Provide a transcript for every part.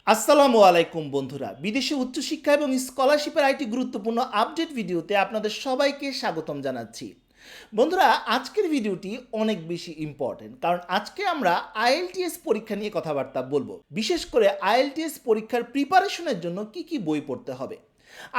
আসসালামু আলাইকুম বন্ধুরা, বিদেশে উচ্চশিক্ষা এবং স্কলারশিপের আইটি গুরুত্বপূর্ণ আপডেট ভিডিওতে আপনাদের সবাইকে স্বাগতম জানাচ্ছি। বন্ধুরা, আজকের ভিডিওটি অনেক বেশি ইম্পর্টেন্ট, কারণ আজকে আমরা আইএলটিএস পরীক্ষা নিয়ে কথাবার্তা বলবো। বিশেষ করে আইএলটিএস পরীক্ষার প্রিপারেশনের জন্য কি কি বই পড়তে হবে।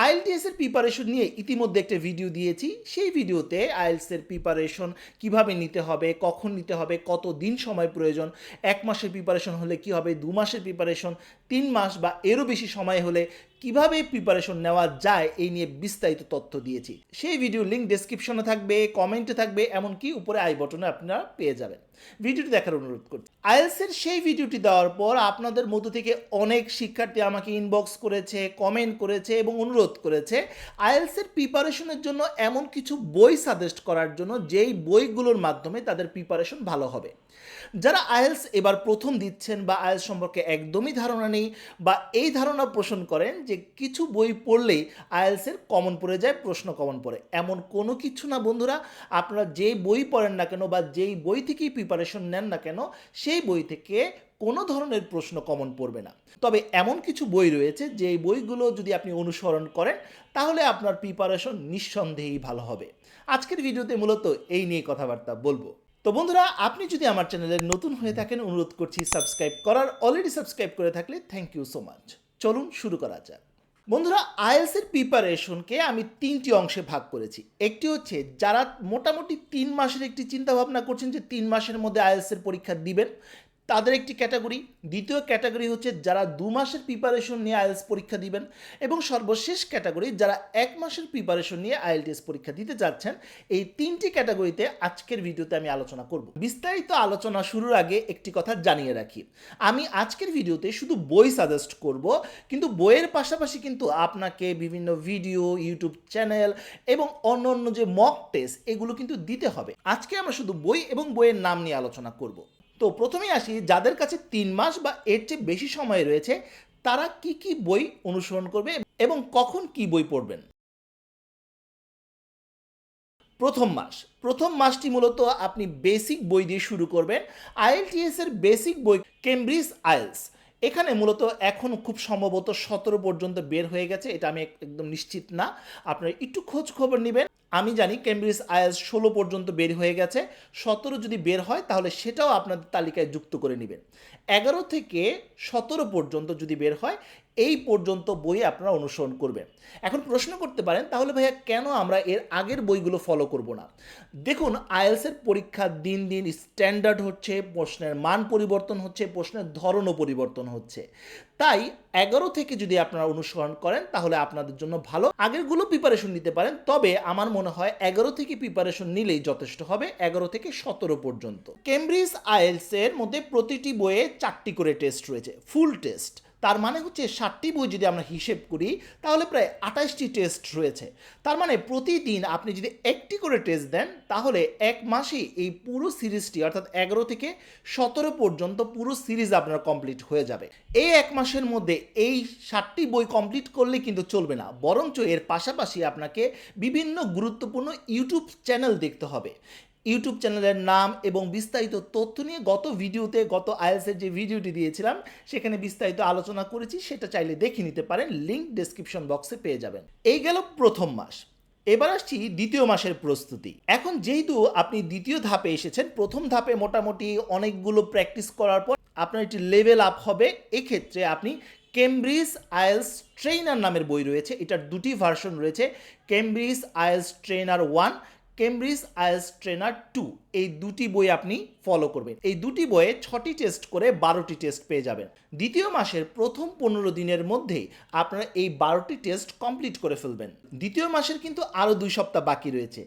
আইএলটিএস এর প্রিপারেশন নিয়ে ইতিমধ্যে একটা ভিডিও দিয়েছি। সেই ভিডিওতে আইএলটিএস এর প্রিপারেশন কিভাবে নিতে হবে, কখন নিতে হবে, কত দিন সময় প্রয়োজন, 1 মাসের প্রিপারেশন হলে কি হবে, 2 মাসের প্রিপারেশন, 3 মাস বা এরও বেশি সময় হলে কিভাবে প্রিপারেশন নেওয়া যায়, এই নিয়ে বিস্তারিত তথ্য দিয়েছি। সেই ভিডিও লিঙ্ক ডেসক্রিপশনে থাকবে, কমেন্টে থাকবে, এমনকি উপরে আই বটনে আপনারা পেয়ে যাবেন। ভিডিওটি দেখার অনুরোধ করছি। আইএলটিএস এর সেই ভিডিওটি দেওয়ার পর আপনাদের মধ্য থেকে অনেক শিক্ষার্থী আমাকে ইনবক্স করেছে, কমেন্ট করেছে এবং অনুরোধ করেছে আইএলটিএস এর প্রিপারেশনের জন্য এমন কিছু বই সাজেস্ট করার জন্য যেই বইগুলোর মাধ্যমে তাদের প্রিপারেশন ভালো হবে। যারা আইএলটিএস এবার প্রথম দিচ্ছেন বা আইএলটিএস সম্পর্কে একদমই ধারণা নেই বা এই ধারণা পোষণ করেন যে কিছু বই পড়লেই আইএলটিএস এর কমন পড়ে যায়, প্রশ্ন কমন পড়ে, এমন কোনো কিছু না বন্ধুরা। আপনারা যেই বই পড়েন না কেন বা যেই বই থেকেই প্রিপারেশন নেন না কেন, সেই বই থেকে কোনো ধরনের প্রশ্ন কমন পড়বে না। তবে এমন কিছু বই রয়েছে যেই বইগুলো যদি আপনি অনুসরণ করেন তাহলে আপনার প্রিপারেশন নিঃসন্দেহেই ভালো হবে। আজকের ভিডিওতে মূলত এই নিয়ে কথাবার্তা বলবো। তো বন্ধুরা, আপনি যদি আমার চ্যানেলে নতুন হয়ে থাকেন, অনুরোধ করছি সাবস্ক্রাইব করার। অলরেডি সাবস্ক্রাইব করে থাকলে থ্যাংক ইউ সো মাচ। চলুন শুরু করা যাক। বন্ধুরা, আইএলটিএস এর প্রিপারেশনকে আমি 3টি অংশে ভাগ করেছি। একটি হচ্ছে যারা মোটামুটি 3 মাসের একটি চিন্তা ভাবনা করছেন যে 3 মাসের মধ্যে আইএলটিএস এর পরীক্ষা দিবেন, তাদের একটি ক্যাটাগরি। দ্বিতীয় ক্যাটাগরি হচ্ছে যারা 2 মাসের প্রিপারেশন নিয়ে আইএলটিএস পরীক্ষা দিবেন, এবং সর্বশেষ ক্যাটাগরি যারা 1 মাসের প্রিপারেশন নিয়ে আইএলটিএস পরীক্ষা দিতে যাচ্ছেন। এই 3টি ক্যাটাগরিতে আজকের ভিডিওতে আমি আলোচনা করব। বিস্তারিত আলোচনা শুরুর আগে একটি কথা জানিয়ে রাখি, আমি আজকের ভিডিওতে শুধু বই সাজেস্ট করব, কিন্তু বইয়ের পাশাপাশি কিন্তু আপনাকে বিভিন্ন ভিডিও, ইউটিউব চ্যানেল এবং অন্য যে মক টেস্ট, এগুলো কিন্তু দিতে হবে। আজকে আমরা শুধু বই এবং বইয়ের নাম নিয়ে আলোচনা করব। তো প্রথমেই আসি, যাদের কাছে 3 মাস বা এর চেয়ে বেশি সময় রয়েছে তারা কি কি বই অনুসরণ করবে এবং কখন কি বই পড়বেন। প্রথম মাসটি মূলত আপনি বেসিক বই দিয়ে শুরু করবেন। আইএলটিএস এর বেসিক বই কেমব্রিজ আইএলটিএস, এখানে মূলত এখন খুব সম্ভবত 17 পর্যন্ত বের হয়ে গেছে, এটা আমি একদম নিশ্চিত না, আপনারা একটু খোঁজ খবর নেবেন। আমি জানি কেমব্রিজ আইএলটিএস 16 পর্যন্ত বের হয়ে গেছে, 17 যদি বের হয় তাহলে সেটাও আপনাদের তালিকায় যুক্ত করে নেবেন। 11 থেকে 17 পর্যন্ত যদি বের হয়, এই পর্যন্ত বই আপনারা অনুসরণ করবেন। এখন প্রশ্ন করতে পারেন, তাহলে ভাইয়া কেন আমরা এর আগের বইগুলো ফলো করব না? দেখুন, আইএলটিএস এর পরীক্ষা দিন দিন স্ট্যান্ডার্ড হচ্ছে, প্রশ্নের মান পরিবর্তন হচ্ছে, প্রশ্নের ধরনও পরিবর্তন হচ্ছে। তাই 11 থেকে যদি আপনারা অনুসরণ করেন তাহলে আপনাদের জন্য ভালো। আগেরগুলো প্রিপারেশন নিতে পারেন, তবে আমার মনে হয় 11 থেকে প্রিপারেশন নিলেই যথেষ্ট হবে, 11 থেকে 17 পর্যন্ত। কেমব্রিজ আইএলটিএস এর মধ্যে প্রতিটি বইয়ে 4টি করে টেস্ট রয়েছে, ফুল টেস্ট। তার মানে হচ্ছে 60টি বই যদি আমরা হিসেব করি তাহলে প্রায় 28টি টেস্ট রয়েছে। তার মানে প্রতিদিন আপনি যদি একটি করে টেস্ট দেন তাহলে 1 মাসে এই পুরো সিরিজটি, অর্থাৎ 11 থেকে 17 পর্যন্ত পুরো সিরিজ আপনার কমপ্লিট হয়ে যাবে। এই 1 মাসের মধ্যে এই 60টি বই কমপ্লিট করলে কিন্তু চলবে না, বরঞ্চ এর পাশাপাশি আপনাকে বিভিন্ন গুরুত্বপূর্ণ ইউটিউব চ্যানেল দেখতে হবে। ইউটিউব চ্যানেলের নাম এবং বিস্তারিত তথ্য নিয়ে গত ভিডিওতে, গত আইএলটিএস এর যে ভিডিওটি দিয়েছিলাম সেখানে বিস্তারিত আলোচনা করেছি, সেটা চাইলে দেখে নিতে পারেন, লিঙ্ক ডেসক্রিপশন বক্সে পেয়ে যাবেন। এই গেল প্রথম মাস। এবার আসছি দ্বিতীয় মাসের প্রস্তুতি। এখন যেহেতু আপনি দ্বিতীয় ধাপে এসেছেন, প্রথম ধাপে মোটামুটি অনেকগুলো প্র্যাকটিস করার পর আপনার একটি লেভেল আপ হবে। এক্ষেত্রে আপনি কেমব্রিজ আইএলটিএস ট্রেনার নামের বই রয়েছে, এটার 2টি ভার্সন রয়েছে, Cambridge IELTS trainer 1, Cambridge IELTS trainer 2। এই 2টি বই আপনি ফলো করবেন। এই 2টি বইয়ে 6টি টেস্ট করে 12টি টেস্ট পেয়ে যাবেন। দ্বিতীয় মাসের প্রথম 15 দিনের মধ্যেই আপনারা এই 12টি টেস্ট কমপ্লিট করে ফেলবেন। দ্বিতীয় মাসের কিন্তু আরও 2 সপ্তাহ বাকি রয়েছে।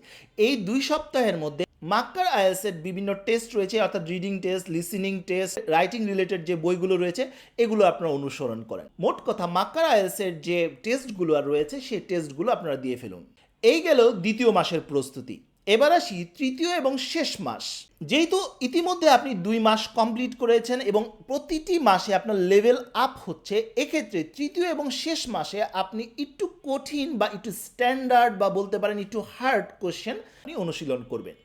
এই 2 সপ্তাহের মধ্যে মাক্কার আইএলটিএস এর বিভিন্ন টেস্ট রয়েছে, অর্থাৎ reading test, listening test, writing related যে বইগুলো রয়েছে এগুলো আপনারা অনুসরণ করেন। মোট কথা, মাক্কার আইএলটিএস এর যে টেস্টগুলো রয়েছে সেই টেস্টগুলো আপনারা দিয়ে ফেলুন। এই গেল দ্বিতীয় মাসের প্রস্তুতি। এবার আসি তৃতীয় এবং শেষ মাস। যেহেতু ইতিমধ্যে আপনি 2 মাস কমপ্লিট করেছেন এবং প্রতিটি মাসে আপনার লেভেল আপ হচ্ছে, এক্ষেত্রে তৃতীয় এবং শেষ মাসে আপনি একটু কঠিন বা একটু স্ট্যান্ডার্ড বা বলতে পারেন একটু হার্ড কোশ্চেন আপনি অনুশীলন করবেন।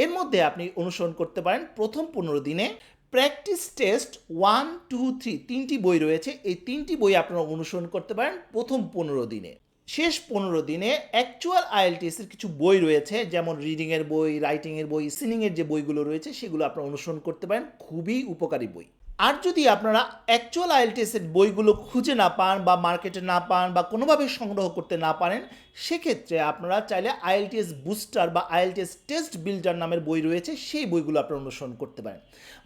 এর মধ্যে আপনি অনুসরণ করতে পারেন প্রথম 15 দিনে প্র্যাকটিস টেস্ট 1, 2, 3 তিনটি বই রয়েছে। এই তিনটি বই আপনারা অনুসরণ করতে পারেন প্রথম 15 দিনে। শেষ 15 দিনে অ্যাকচুয়াল আইএলটিএস এর কিছু বই রয়েছে, যেমন রিডিংয়ের বই, রাইটিংয়ের বই, সিনিংয়ের যে বইগুলো রয়েছে সেগুলো আপনারা অনুসরণ করতে পারেন, খুবই উপকারী বই। আর যদি আপনারা অ্যাকচুয়াল আইএলটিএস এর বইগুলো খুঁজে না পান বা মার্কেটে না পান বা কোনোভাবে সংগ্রহ করতে না পারেন, সেক্ষেত্রে আপনারা চাইলে আইএলটিএস বুস্টার বা আইএলটিএস টেস্ট বিল্ডার নামের বই রয়েছে, সেই বইগুলো আপনারা অনুসরণ করতে পারেন।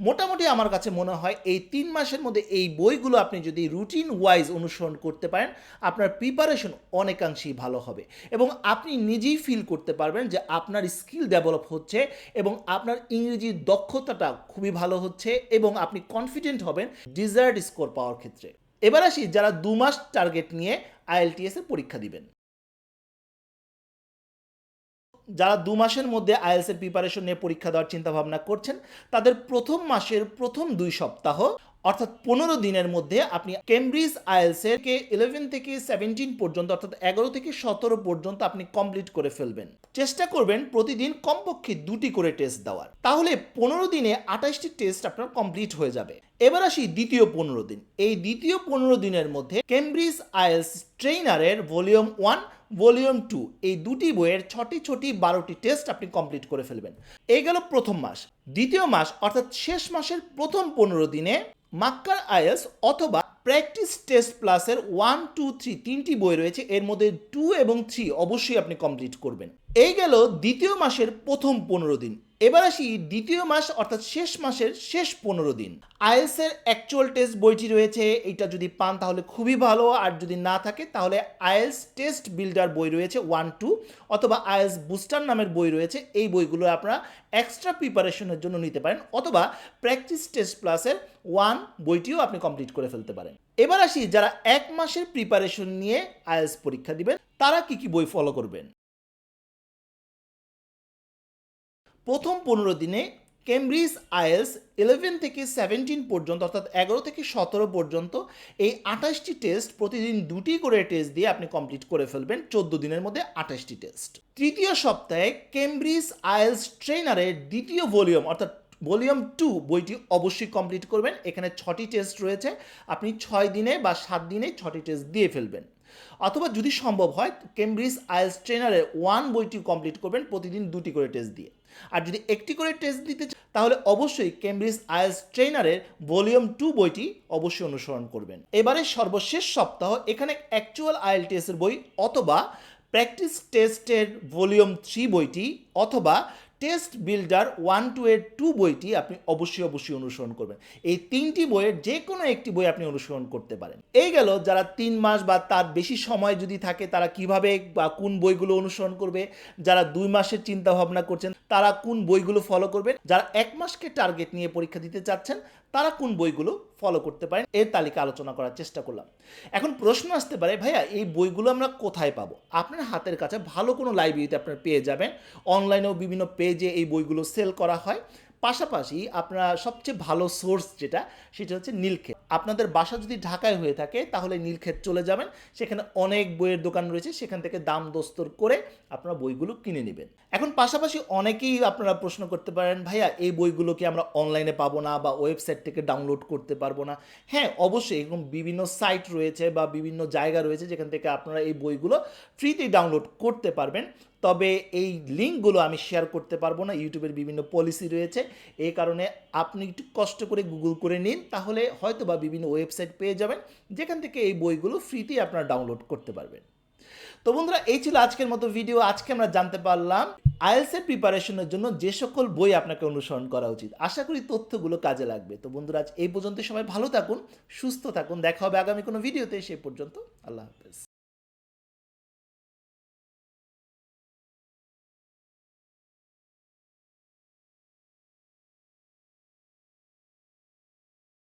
মোটামুটি আমার কাছে মনে হয় এই 3 মাসের মধ্যে এই বইগুলো আপনি যদি রুটিন ওয়াইজ অনুসরণ করতে পারেন, আপনার প্রিপারেশন অনেকাংশেই ভালো হবে এবং আপনি নিজেই ফিল করতে পারবেন যে আপনার স্কিল ডেভেলপ হচ্ছে এবং আপনার ইংরেজির দক্ষতাটা খুবই ভালো হচ্ছে এবং আপনি কনফিডেন্ট হবেন ডিজায়ার্ড স্কোর পাওয়ার ক্ষেত্রে। এবার আসি যারা 2 মাস টার্গেট নিয়ে আইএলটিএস এর পরীক্ষা দিবেন। যারা 2 মাসের মধ্যে আইএলটিএস এর প্রিপারেশন নিয়ে পরীক্ষা দেওয়ার চিন্তা ভাবনা করছেন, তাদের প্রথম মাসের প্রথম 2 সপ্তাহ অর্থাৎ 15 দিনের মধ্যে আপনি কেমব্রিজ আইএলটিএস এর 11 থেকে 17 পর্যন্ত অর্থাৎ 11 থেকে 17 পর্যন্ত আপনি কমপ্লিট করে ফেলবেন। চেষ্টা করবেন প্রতিদিন কমপক্ষে 2টি করে টেস্ট দেওয়ার, তাহলে 15 দিনে 28টি টেস্ট আপনার কমপ্লিট হয়ে যাবে। এবার আসি দ্বিতীয় 15 দিন। এই দ্বিতীয় 15 দিনের মধ্যে কেমব্রিজ আইএলটিএস ট্রেইনারের ভলিউম 1, ভলিউম 2 এই দুটি বইয়ের 6টি 12টি টেস্ট আপনি কমপ্লিট করে ফেলবেন। এই গেল প্রথম মাস। দ্বিতীয় মাস অর্থাৎ শেষ মাসের প্রথম 15 দিনে মাক্কার আইএলটিএস অথবা প্র্যাকটিস টেস্ট প্লাসের 1, 2, 3 তিনটি বই রয়েছে, এর মধ্যে 2 এবং 3 অবশ্যই আপনি কমপ্লিট করবেন। এই গেল দ্বিতীয় মাসের প্রথম 15 দিন। এবার আসি দ্বিতীয় মাস অর্থাৎ শেষ মাসের শেষ 15 দিন। আইএলটিএস এর অ্যাকচুয়াল টেস্ট বইটি রয়েছে, এটা যদি পান তাহলে খুবই ভালো, আর যদি না থাকে তাহলে আইএলটিএস টেস্ট বিল্ডার বই রয়েছে 1, 2 অথবা আইএলটিএস বুস্টার নামের বই রয়েছে, এই বইগুলো আপনারা এক্সট্রা প্রিপারেশনের জন্য নিতে পারেন অথবা প্র্যাকটিস টেস্ট প্লাসের 1 বইটিও আপনি কমপ্লিট করে ফেলতে পারেন। এবার আসি যারা 1 মাসের প্রিপারেশন নিয়ে আইএলটিএস পরীক্ষা দিবেন, তারা কি কি বই ফলো করবেন। প্রথম 15 দিনে কেমব্রিজ আইএলটিএস 11 থেকে 17 পর্যন্ত অর্থাৎ 11 থেকে 17 পর্যন্ত এই 28টি টেস্ট প্রতিদিন 2টি করে টেস্ট দিয়ে আপনি কমপ্লিট করে ফেলবেন 14 দিনের মধ্যে 28টি টেস্ট। তৃতীয় সপ্তাহে কেমব্রিজ আইএলটিএস ট্রেইনারের দ্বিতীয় ভলিউম অর্থাৎ ভলিউম 2 বইটি অবশ্যই কমপ্লিট করবেন। এখানে 6টি টেস্ট রয়েছে, আপনি 6 দিনে বা 7 দিনে 6টি টেস্ট দিয়ে ফেলবেন। অথবা যদি সম্ভব হয় কেমব্রিজ আইএলটিএস ট্রেইনারের 1 বইটি কমপ্লিট করবেন প্রতিদিন 2টি করে টেস্ট দিয়ে। আর যদি একটি করে টেস্ট দিতে চান তাহলে অবশ্যই কেমব্রিজ আইএলটিএস ট্রেইনারের ভলিউম 2 বইটি অবশ্যই অনুসরণ করবেন। এবারে সর্বশেষ সপ্তাহ, এখানে অ্যাকচুয়াল আইএলটিএস এর বই অথবা প্র্যাকটিস টেস্টের ভলিউম 3 বইটি অথবা টেস্ট বিল্ডার 1, 2 এর 2 বইটি আপনি অবশ্যই অনুসরণ করবেন। এই 3টি বইয়ের যে কোনো একটি বই আপনি অনুসরণ করতে পারেন। এই গেল যারা 3 মাস বা তার বেশি সময় যদি থাকে তারা কিভাবে বা কোন বইগুলো অনুসরণ করবে, যারা 2 মাসের চিন্তা ভাবনা করছেন তারা কোন বইগুলো ফলো করবেন, যারা 1 মাসকে টার্গেট নিয়ে পরীক্ষা দিতে চাচ্ছেন তারা কোন বইগুলো ফলো করতে পারেন, এর তালিকা আলোচনা করার চেষ্টা করলাম। এখন প্রশ্ন আসতে পারে, ভাইয়া এই বইগুলো আমরা কোথায় পাবো? আপনার হাতের কাছে ভালো কোনো লাইব্রেরিতে আপনারা পেয়ে যাবেন, অনলাইনেও বিভিন্ন পেজে এই বইগুলো সেল করা হয়। পাশাপাশি আপনারা সবচেয়ে ভালো সোর্স সেটা হচ্ছে নীলক্ষেত। আপনাদের বাসা যদি ঢাকায় হয়ে থাকে তাহলে নীলক্ষেত চলে যাবেন, সেখানে অনেক বইয়ের দোকান রয়েছে, সেখান থেকে দাম দস্তর করে আপনারা বইগুলো কিনে নেবেন। এখন পাশাপাশি অনেকেই আপনারা প্রশ্ন করতে পারেন, ভাইয়া এই বইগুলো কি আমরা অনলাইনে পাবো না বা ওয়েবসাইট থেকে ডাউনলোড করতে পারবো না? হ্যাঁ, অবশ্যই এরকম বিভিন্ন সাইট রয়েছে বা বিভিন্ন জায়গা রয়েছে যেখান থেকে আপনারা এই বইগুলো ফ্রিতে ডাউনলোড করতে পারবেন। তবে এই লিঙ্কগুলো আমি শেয়ার করতে পারবো না, ইউটিউবের বিভিন্ন পলিসি রয়েছে, এই কারণে আপনি একটু কষ্ট করে গুগল করে নিন, তাহলে হয়তো বা বিভিন্ন ওয়েবসাইট পেয়ে যাবেন যেখান থেকে এই বইগুলো ফ্রিতেই আপনারা ডাউনলোড করতে পারবেন। তো বন্ধুরা, এই ছিল আজকের মতো ভিডিও। আজকে আমরা জানতে পারলাম আইএলটিএস এর প্রিপারেশনের জন্য যে সকল বই আপনাকে অনুসরণ করা উচিত। আশা করি তথ্যগুলো কাজে লাগবে। তো বন্ধুরা, আজ এই পর্যন্ত, সবাই ভালো থাকুন, সুস্থ থাকুন, দেখা হবে আগামী কোনো ভিডিওতে। সেই পর্যন্ত আল্লাহ হাফেজ।